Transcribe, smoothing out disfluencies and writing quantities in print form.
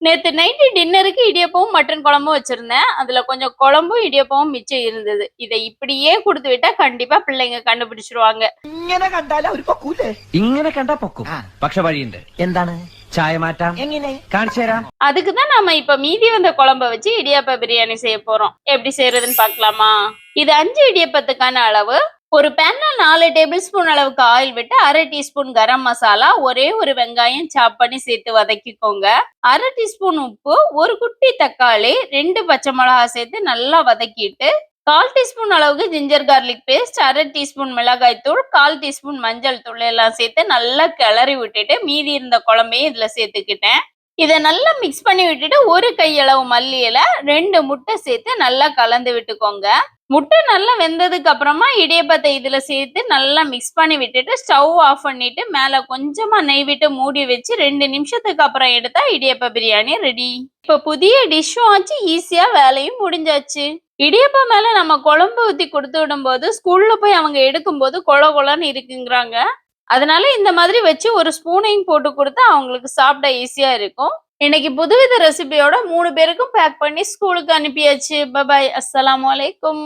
நேத்து நைட்டு டின்னருக்கு இடியப்பமும் மட்டன் குழம்பும் வச்சிருந்தேன். அதுல கொஞ்சம் குழம்பும் இடியப்பமும் மிச்சம் இருந்தது. இதை இப்படியே குடுத்து விட்டா கண்டிப்பா பிள்ளைங்க കണ്ടുപിടിച്ചിരുവാங்க. ഇങ്ങനെ കണ്ടാൽ അവർ പൊക്കൂലേ? ഇങ്ങനെ കണ്ടാ പൊക്കും. പക്ഷെ വഴിയുണ്ട്. എന്താണ്? ചായ മാറ്റാം. എങ്ങനെ? കാണിച്ചു തരാം. அதுக்கு தான் நாம இப்ப மீதி வந்த குழம்ப வச்சு இடியாப்ப பிரியாணி செய்ய போறோம். எப்படி செய்யறதுன்னு பார்க்கலாமா? இது 5 இடியப்பத்துக்கான அளவு. ஒரு பேன்ல 4 டேபிள் ஸ்பூன் அளவுக்கு ஆயில் விட்டு 1/2 டீஸ்பூன் கரம் மசாலா, ஒரே ஒரு வெங்காயம் சாப் பண்ணி சேர்த்து வதக்கிக்கோங்க. 1/2 டீஸ்பூன் உப்பு, ஒரு குட்டி தக்காளி, 2 பச்சை மிளகா சேர்த்து நல்லா வதக்கிட்டு 1/4 டீஸ்பூன் அளவுக்கு ஜிஞ்சர் கார்லிக் பேஸ்ட், 1/2 டீஸ்பூன் மிளகாய் தூள், 1/4 டீஸ்பூன் மஞ்சள் தூள் எல்லாம் சேர்த்து நல்லா கிளறி விட்டுட்டு மீதி இருந்த குழம்பையும் இதுல சேர்த்துக்கிட்டேன். இதை நல்லா மிக்ஸ் பண்ணி விட்டுட்டு ஒரு கையளவு மல்லி இலை, 2 முட்டை சேர்த்து நல்லா கலந்து விட்டுக்கோங்க. முட்டை நல்லா வெந்ததுக்கு அப்புறமா இடியப்பத்தை இதுல சேர்த்து நல்லா மிக்ஸ் பண்ணி விட்டுட்டு ஸ்டவ் ஆஃப் பண்ணிட்டு மேல கொஞ்சமா நெய் விட்டு மூடி வச்சு 2 நிமிஷத்துக்கு அப்புறம் எடுத்தா இடியப்ப பிரியாணி ரெடி. இப்ப புதிய டிஷ்ஷும் ஆச்சு, ஈஸியா வேலையும் முடிஞ்சாச்சு. இடியப்பம் மேல நம்ம குழம்பு ஊத்தி கொடுத்து விடும்போது ஸ்கூல்ல போய் அவங்க எடுக்கும்போது கொல கொலன்னு இருக்குங்கிறாங்க. அதனால இந்த மாதிரி வச்சு ஒரு ஸ்பூனையும் போட்டு கொடுத்தா அவங்களுக்கு சாப்பிட ஈஸியா இருக்கும். இன்னைக்கு புதுவித ரெசிபியோட 3 பேருக்கும் பேக் பண்ணி ஸ்கூலுக்கு அனுப்பியாச்சு. பபாய். அஸ்ஸலாமு அலைக்கும்.